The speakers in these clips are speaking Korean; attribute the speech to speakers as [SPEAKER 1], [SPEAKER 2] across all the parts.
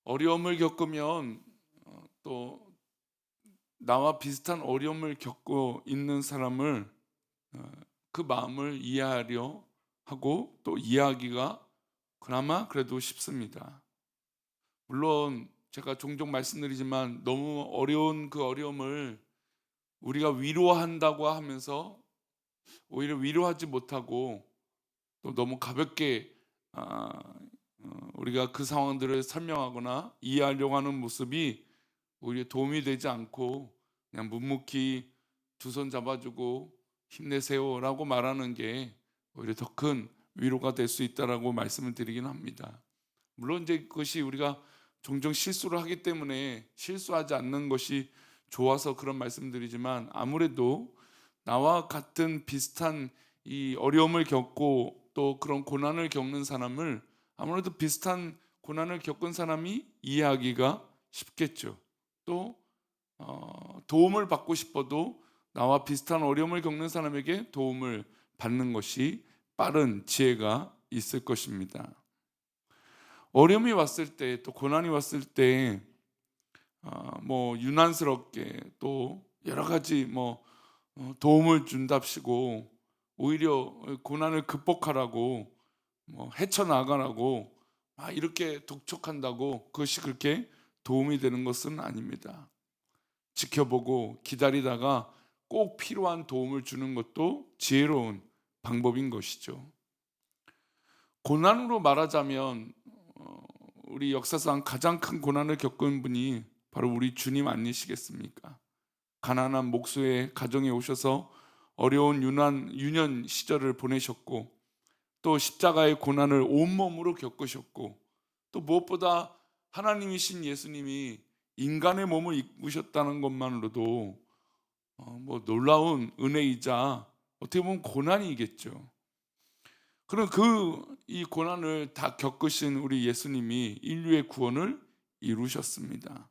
[SPEAKER 1] 어려움을 겪으면 또 나와 비슷한 어려움을 겪고 있는 사람을 어, 그 마음을 이해하려 하고 또 이해하기가 그나마 그래도 쉽습니다. 물론 제가 종종 말씀드리지만 너무 어려운 그 어려움을 우리가 위로한다고 하면서 오히려 위로하지 못하고 또 너무 가볍게 아, 우리가 그 상황들을 설명하거나 이해하려고 하는 모습이 오히려 도움이 되지 않고 그냥 묵묵히 두 손 잡아주고 힘내세요라고 말하는 게 오히려 더 큰 위로가 될 수 있다라고 말씀을 드리긴 합니다. 물론 이제 그것이 우리가 종종 실수를 하기 때문에 실수하지 않는 것이 좋아서 그런 말씀드리지만 아무래도 나와 같은 비슷한 이 어려움을 겪고 또 그런 고난을 겪는 사람을 아무래도 비슷한 고난을 겪은 사람이 이해하기가 쉽겠죠. 또 도움을 받고 싶어도 나와 비슷한 어려움을 겪는 사람에게 도움을 받는 것이 빠른 지혜가 있을 것입니다. 어려움이 왔을 때 또 고난이 왔을 때 뭐 유난스럽게 또 여러 가지 뭐 도움을 준답시고 오히려 고난을 극복하라고 뭐 헤쳐나가라고 이렇게 독촉한다고 그것이 그렇게 도움이 되는 것은 아닙니다. 지켜보고 기다리다가 꼭 필요한 도움을 주는 것도 지혜로운 방법인 것이죠. 고난으로 말하자면 우리 역사상 가장 큰 고난을 겪은 분이 바로 우리 주님 아니시겠습니까? 가난한 목수의 가정에 오셔서 어려운 유년 시절을 보내셨고 또 십자가의 고난을 온몸으로 겪으셨고 또 무엇보다 하나님이신 예수님이 인간의 몸을 입으셨다는 것만으로도 뭐 놀라운 은혜이자 어떻게 보면 고난이겠죠. 그럼 이 고난을 다 겪으신 우리 예수님이 인류의 구원을 이루셨습니다.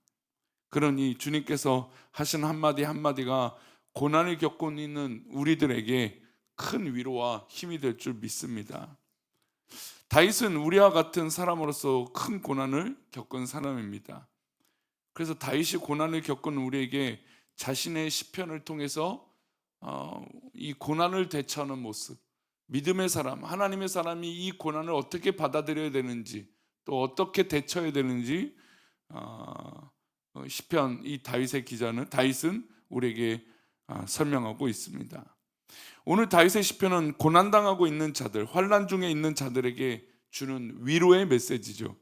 [SPEAKER 1] 그러니 주님께서 하신 한마디 한마디가 고난을 겪고 있는 우리들에게 큰 위로와 힘이 될 줄 믿습니다. 다윗은 우리와 같은 사람으로서 큰 고난을 겪은 사람입니다. 그래서 다윗이 고난을 겪은 우리에게 자신의 시편을 통해서 이 고난을 대처하는 모습, 믿음의 사람, 하나님의 사람이 이 고난을 어떻게 받아들여야 되는지, 또 어떻게 대처해야 되는지 시편 이 다윗은 우리에게 설명하고 있습니다. 오늘 다윗의 시편은 고난당하고 있는 자들, 환난 중에 있는 자들에게 주는 위로의 메시지죠.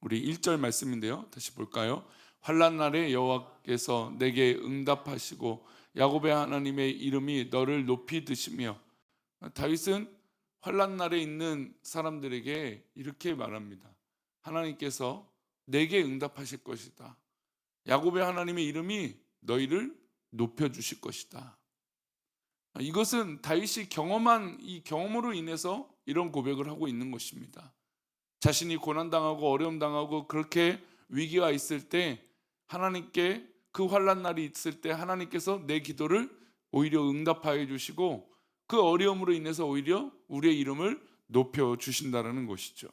[SPEAKER 1] 우리 1절 말씀인데요. 다시 볼까요? 환난 날에 여호와께서 내게 응답하시고 야곱의 하나님의 이름이 너를 높이 드시며. 다윗은 환난 날에 있는 사람들에게 이렇게 말합니다. 하나님께서 내게 응답하실 것이다. 야곱의 하나님의 이름이 너희를 높여 주실 것이다. 이것은 다윗이 경험한 이 경험으로 인해서 이런 고백을 하고 있는 것입니다. 자신이 고난당하고 어려움당하고 그렇게 위기가 있을 때 하나님께 그 환난 날이 있을 때 하나님께서 내 기도를 오히려 응답하여 주시고 그 어려움으로 인해서 오히려 우리의 이름을 높여 주신다는 것이죠.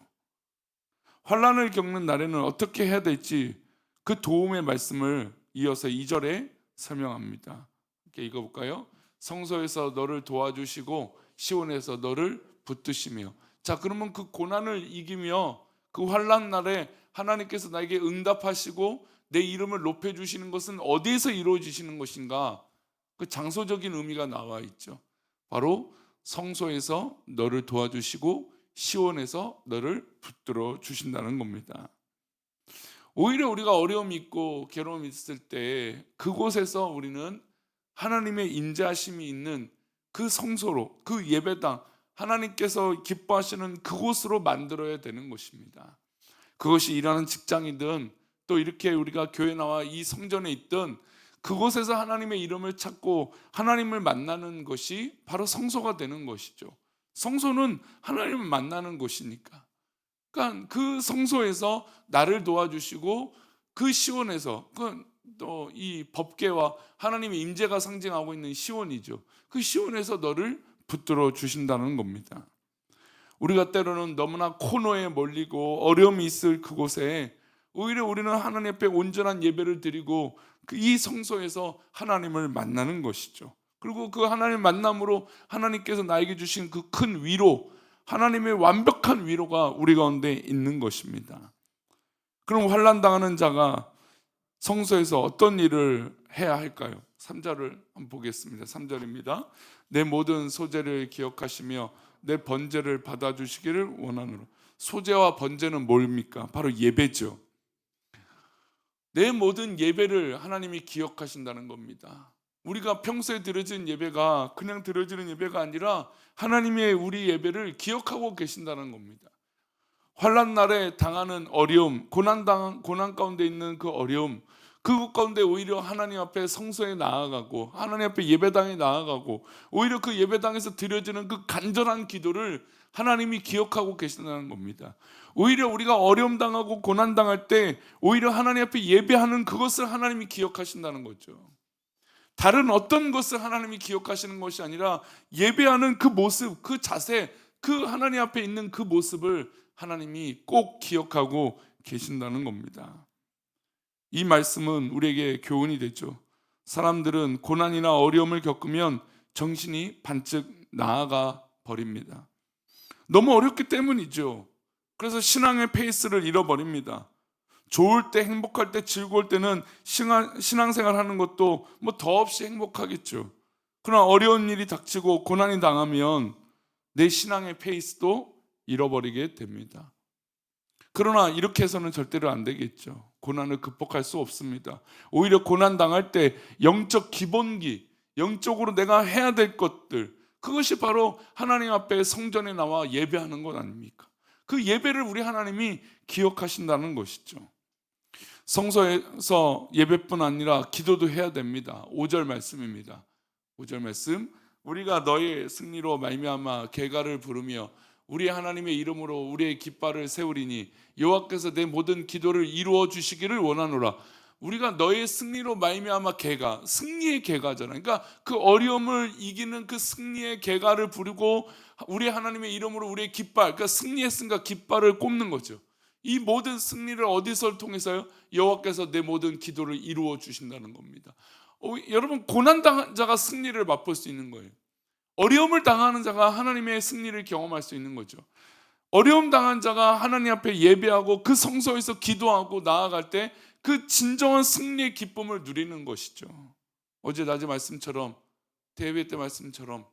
[SPEAKER 1] 환난을 겪는 날에는 어떻게 해야 될지 그 도움의 말씀을 이어서 2절에 설명합니다. 이렇게 읽어볼까요? 성소에서 너를 도와주시고 시온에서 너를 붙드시며. 자, 그러면 그 고난을 이기며 그 환난 날에 하나님께서 나에게 응답하시고 내 이름을 높여주시는 것은 어디에서 이루어지시는 것인가? 그 장소적인 의미가 나와 있죠. 바로 성소에서 너를 도와주시고 시온에서 너를 붙들어 주신다는 겁니다. 오히려 우리가 어려움이 있고 괴로움이 있을 때 그곳에서 우리는 하나님의 인자하심이 있는 그 성소로, 그 예배당, 하나님께서 기뻐하시는 그곳으로 만들어야 되는 것입니다. 그것이 일하는 직장이든 또 이렇게 우리가 교회 나와 이 성전에 있든 그곳에서 하나님의 이름을 찾고 하나님을 만나는 것이 바로 성소가 되는 것이죠. 성소는 하나님을 만나는 곳이니까. 그러니까 그 성소에서 나를 도와주시고 그 시온에서 또 이 법궤와 하나님의 임재가 상징하고 있는 시온이죠. 그 시온에서 너를 붙들어 주신다는 겁니다. 우리가 때로는 너무나 코너에 몰리고 어려움이 있을 그곳에 오히려 우리는 하나님 앞에 온전한 예배를 드리고 이 성소에서 하나님을 만나는 것이죠. 그리고 그 하나님 만남으로 하나님께서 나에게 주신 그 큰 위로, 하나님의 완벽한 위로가 우리 가운데 있는 것입니다. 그럼 환난 당하는 자가 성소에서 어떤 일을 해야 할까요? 3절을 한번 보겠습니다. 3절입니다. 내 모든 소재를 기억하시며 내 번제를 받아주시기를 원하노라. 소재와 번제는 뭡니까? 바로 예배죠. 내 모든 예배를 하나님이 기억하신다는 겁니다. 우리가 평소에 드려지는 예배가 그냥 드려지는 예배가 아니라 하나님의 우리 예배를 기억하고 계신다는 겁니다. 환난 날에 당하는 어려움, 고난 가운데 있는 그 어려움, 그것 가운데 오히려 하나님 앞에 성소에 나아가고 하나님 앞에 예배당에 나아가고 오히려 그 예배당에서 드려지는 그 간절한 기도를 하나님이 기억하고 계신다는 겁니다. 오히려 우리가 어려움 당하고 고난 당할 때 오히려 하나님 앞에 예배하는 그것을 하나님이 기억하신다는 거죠. 다른 어떤 것을 하나님이 기억하시는 것이 아니라 예배하는 그 모습, 그 자세, 그 하나님 앞에 있는 그 모습을 하나님이 꼭 기억하고 계신다는 겁니다. 이 말씀은 우리에게 교훈이 되죠. 사람들은 고난이나 어려움을 겪으면 정신이 반쯤 나아가 버립니다. 너무 어렵기 때문이죠. 그래서 신앙의 페이스를 잃어버립니다. 좋을 때, 행복할 때, 즐거울 때는 신앙생활 하는 것도 뭐 더없이 행복하겠죠. 그러나 어려운 일이 닥치고 고난이 당하면 내 신앙의 페이스도 잃어버리게 됩니다. 그러나 이렇게 해서는 절대로 안 되겠죠. 고난을 극복할 수 없습니다. 오히려 고난 당할 때 영적 기본기, 영적으로 내가 해야 될 것들, 그것이 바로 하나님 앞에 성전에 나와 예배하는 것 아닙니까? 그 예배를 우리 하나님이 기억하신다는 것이죠. 성소에서 예배뿐 아니라 기도도 해야 됩니다. 5절 말씀입니다. 5절 말씀, 우리가 너의 승리로 말미암아 계가를 부르며 우리 하나님의 이름으로 우리의 깃발을 세우리니 여호와께서 내 모든 기도를 이루어 주시기를 원하노라. 우리가 너의 승리로 말미암아 계가, 승리의 계가잖아요. 그러니까 그 어려움을 이기는 그 승리의 계가를 부르고 우리 하나님의 이름으로 우리의 깃발, 그러니까 승리했으니까 깃발을 꼽는 거죠. 이 모든 승리를 어디서 통해서요? 여호와께서 내 모든 기도를 이루어 주신다는 겁니다. 여러분, 고난 당한 자가 승리를 맛볼 수 있는 거예요. 어려움을 당하는 자가 하나님의 승리를 경험할 수 있는 거죠. 어려움 당한 자가 하나님 앞에 예배하고 그 성소에서 기도하고 나아갈 때 그 진정한 승리의 기쁨을 누리는 것이죠. 어제 낮에 말씀처럼, 대회 때 말씀처럼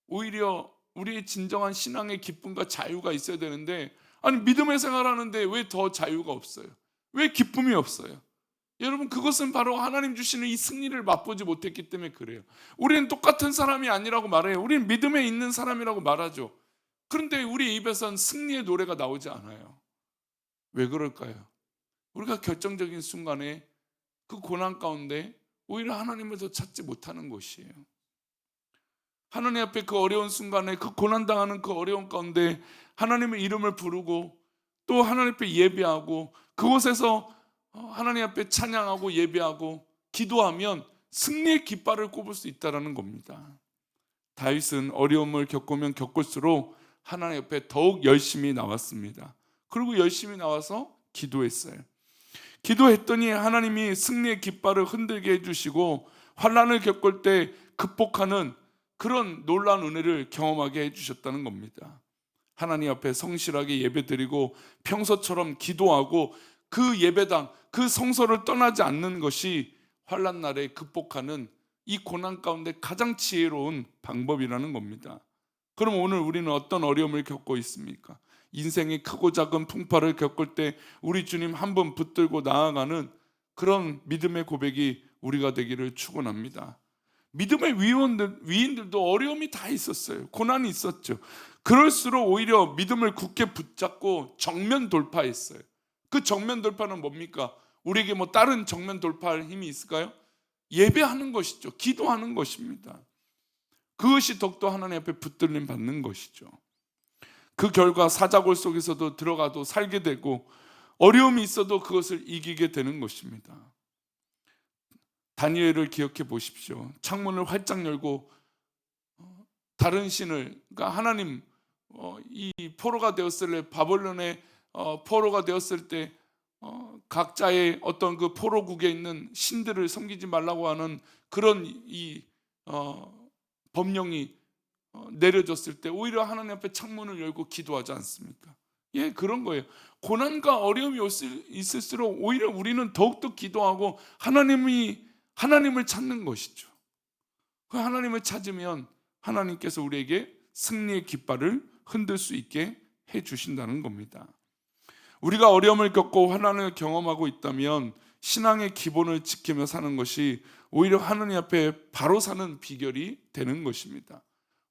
[SPEAKER 1] 오히려 우리의 진정한 신앙의 기쁨과 자유가 있어야 되는데, 아니 믿음의 생활하는데 왜 더 자유가 없어요? 왜 기쁨이 없어요? 여러분, 그것은 바로 하나님 주시는 이 승리를 맛보지 못했기 때문에 그래요. 우리는 똑같은 사람이 아니라고 말해요. 우리는 믿음에 있는 사람이라고 말하죠. 그런데 우리 입에선 승리의 노래가 나오지 않아요. 왜 그럴까요? 우리가 결정적인 순간에 그 고난 가운데 오히려 하나님을 더 찾지 못하는 것이에요. 하나님 앞에 그 어려운 순간에, 그 고난당하는 그 어려운 가운데 하나님의 이름을 부르고 또 하나님 앞에 예배하고 그곳에서 하나님 앞에 찬양하고 예배하고 기도하면 승리의 깃발을 꼽을 수 있다는 겁니다. 다윗은 어려움을 겪으면 겪을수록 하나님 앞에 더욱 열심히 나왔습니다. 그리고 열심히 나와서 기도했어요. 기도했더니 하나님이 승리의 깃발을 흔들게 해주시고 환난을 겪을 때 극복하는 그런 놀라운 은혜를 경험하게 해주셨다는 겁니다. 하나님 앞에 성실하게 예배드리고 평소처럼 기도하고 그 예배당, 그 성소를 떠나지 않는 것이 환난 날에 극복하는 이 고난 가운데 가장 지혜로운 방법이라는 겁니다. 그럼 오늘 우리는 어떤 어려움을 겪고 있습니까? 인생의 크고 작은 풍파를 겪을 때 우리 주님 한 번 붙들고 나아가는 그런 믿음의 고백이 우리가 되기를 축원합니다. 믿음의 위인들도 어려움이 다 있었어요. 고난이 있었죠. 그럴수록 오히려 믿음을 굳게 붙잡고 정면 돌파했어요. 그 정면 돌파는 뭡니까? 우리에게 뭐 다른 정면 돌파할 힘이 있을까요? 예배하는 것이죠. 기도하는 것입니다. 그것이 더욱더 하나님 앞에 붙들림 받는 것이죠. 그 결과 사자골 속에서도 들어가도 살게 되고 어려움이 있어도 그것을 이기게 되는 것입니다. 다니엘을 기억해 보십시오. 창문을 활짝 열고 다른 신을, 그러니까 하나님, 이 포로가 되었을 때, 바벨론의 포로가 되었을 때 각자의 어떤 그 포로국에 있는 신들을 섬기지 말라고 하는 그런 법령이 내려졌을 때 오히려 하나님 앞에 창문을 열고 기도하지 않습니까? 예, 그런 거예요. 고난과 어려움이 있을수록 오히려 우리는 더욱더 기도하고 하나님을 찾는 것이죠. 그 하나님을 찾으면 하나님께서 우리에게 승리의 깃발을 흔들 수 있게 해 주신다는 겁니다. 우리가 어려움을 겪고 환난을 경험하고 있다면 신앙의 기본을 지키며 사는 것이 오히려 하나님 앞에 바로 사는 비결이 되는 것입니다.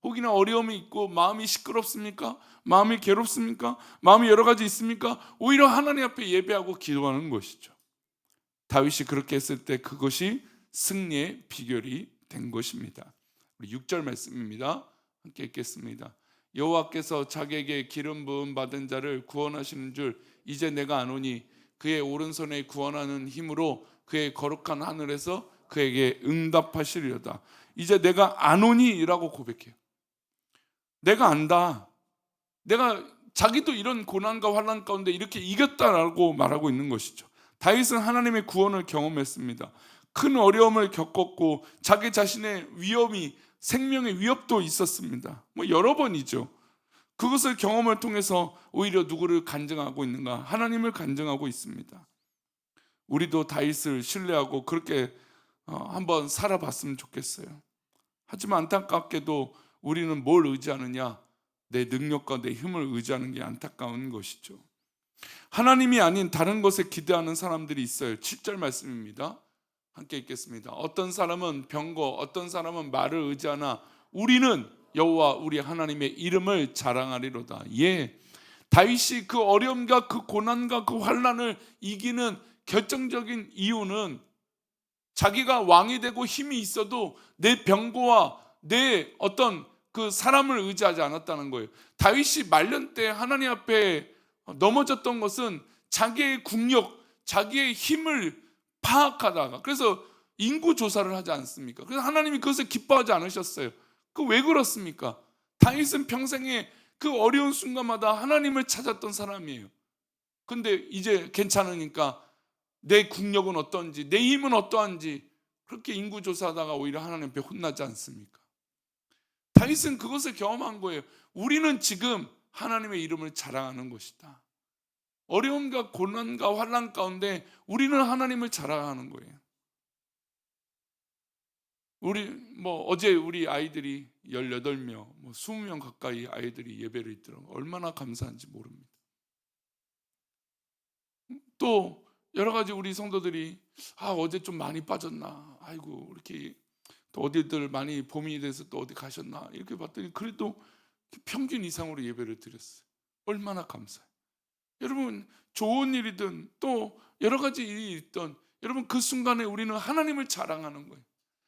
[SPEAKER 1] 혹이나 어려움이 있고 마음이 시끄럽습니까? 마음이 괴롭습니까? 마음이 여러 가지 있습니까? 오히려 하나님 앞에 예배하고 기도하는 것이죠. 다윗이 그렇게 했을 때 그것이 승리의 비결이 된 것입니다. 우리 6절 말씀입니다. 함께 읽겠습니다. 여호와께서 자기에게 기름 부음 받은 자를 구원하시는 줄 이제 내가 아노니 그의 오른손에 구원하는 힘으로 그의 거룩한 하늘에서 그에게 응답하시리로다. 이제 내가 아노니라고 고백해요. 내가 안다. 내가 자기도 이런 고난과 환난 가운데 이렇게 이겼다라고 말하고 있는 것이죠. 다윗은 하나님의 구원을 경험했습니다. 큰 어려움을 겪었고 자기 자신의 생명의 위협도 있었습니다. 여러 번이죠. 그것을 경험을 통해서 오히려 누구를 간증하고 있는가? 하나님을 간증하고 있습니다. 우리도 다윗을 신뢰하고 그렇게 한번 살아봤으면 좋겠어요. 하지만 안타깝게도 우리는 뭘 의지하느냐? 내 능력과 내 힘을 의지하는 게 안타까운 것이죠. 하나님이 아닌 다른 것에 기대하는 사람들이 있어요. 7절 말씀입니다. 함께 읽겠습니다. 어떤 사람은 병거, 어떤 사람은 말을 의지하나 우리는 여호와 우리 하나님의 이름을 자랑하리로다. 예, 다윗이 그 어려움과 그 고난과 그 환난을 이기는 결정적인 이유는 자기가 왕이 되고 힘이 있어도 내 병거와 내 어떤 그 사람을 의지하지 않았다는 거예요. 다윗이 말년 때 하나님 앞에 넘어졌던 것은 자기의 국력, 자기의 힘을 파악하다가, 그래서 인구 조사를 하지 않습니까? 그래서 하나님이 그것을 기뻐하지 않으셨어요. 그 왜 그렇습니까? 다윗은 평생에 그 어려운 순간마다 하나님을 찾았던 사람이에요. 근데 이제 괜찮으니까 내 국력은 어떤지, 내 힘은 어떠한지 그렇게 인구 조사하다가 오히려 하나님 앞에 혼나지 않습니까? 다윗은 그것을 경험한 거예요. 우리는 지금 하나님의 이름을 자랑하는 것이다. 어려움과 고난과 환난 가운데 우리는 하나님을 자랑하는 거예요. 어제 우리 아이들이 18명, 20명 가까이 아이들이 예배를 있더라고요. 얼마나 감사한지 모릅니다. 또 여러 가지 우리 성도들이 어제 좀 많이 빠졌나, 아이고 이렇게 또 어디들 많이 봄이 돼서 또 어디 가셨나 이렇게 봤더니 그래도 평균 이상으로 예배를 드렸어요. 얼마나 감사해요. 여러분, 좋은 일이든 또 여러 가지 일이 있던 여러분, 그 순간에 우리는 하나님을 자랑하는 거예요.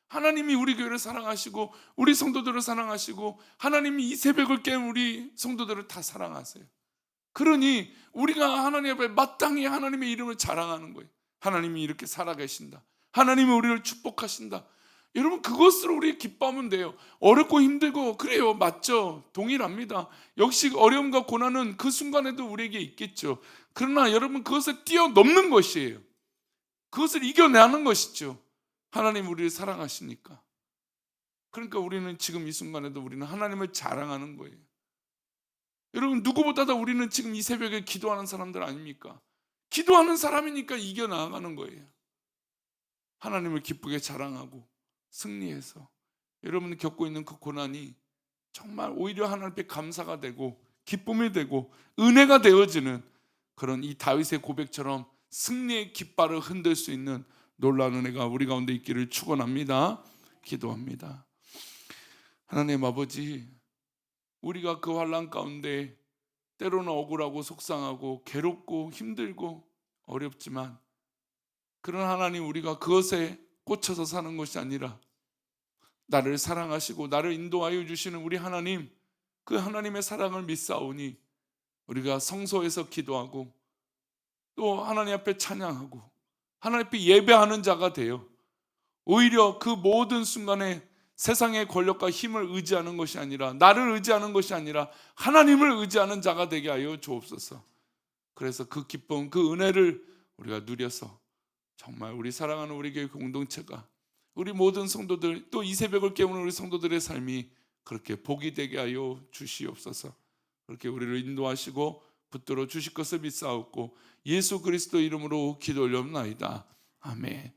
[SPEAKER 1] 하나님이 우리 교회를 사랑하시고 우리 성도들을 사랑하시고 하나님이 이 새벽을 깬 우리 성도들을 다 사랑하세요. 그러니 우리가 하나님 앞에 마땅히 하나님의 이름을 자랑하는 거예요. 하나님이 이렇게 살아계신다. 하나님이 우리를 축복하신다. 여러분, 그것으로 우리 기뻐하면 돼요. 어렵고 힘들고 그래요, 맞죠? 동일합니다. 역시 어려움과 고난은 그 순간에도 우리에게 있겠죠. 그러나 여러분, 그것을 뛰어넘는 것이에요. 그것을 이겨내는 것이죠. 하나님 우리를 사랑하시니까. 그러니까 우리는 지금 이 순간에도 우리는 하나님을 자랑하는 거예요. 여러분, 누구보다도 우리는 지금 이 새벽에 기도하는 사람들 아닙니까? 기도하는 사람이니까 이겨나가는 거예요. 하나님을 기쁘게 자랑하고 승리해서 여러분이 겪고 있는 그 고난이 정말 오히려 하나님 앞에 감사가 되고 기쁨이 되고 은혜가 되어지는 그런 이 다윗의 고백처럼 승리의 깃발을 흔들 수 있는 놀라운 은혜가 우리 가운데 있기를 축원합니다. 기도합니다. 하나님 아버지, 우리가 그 환난 가운데 때로는 억울하고 속상하고 괴롭고 힘들고 어렵지만, 그런 하나님, 우리가 그것에 꽂혀서 사는 것이 아니라 나를 사랑하시고 나를 인도하여 주시는 우리 하나님, 그 하나님의 사랑을 믿사오니 우리가 성소에서 기도하고 또 하나님 앞에 찬양하고 하나님 앞에 예배하는 자가 되어 오히려 그 모든 순간에 세상의 권력과 힘을 의지하는 것이 아니라, 나를 의지하는 것이 아니라 하나님을 의지하는 자가 되게 하여 주옵소서. 그래서 그 기쁨, 그 은혜를 우리가 누려서 정말 우리 사랑하는 우리 교회 공동체가, 우리 모든 성도들, 또 이 새벽을 깨우는 우리 성도들의 삶이 그렇게 복이 되게 하여 주시옵소서. 그렇게 우리를 인도하시고 붙들어 주실 것을 믿사옵고 예수 그리스도 이름으로 기도 올려옵나이다. 아멘.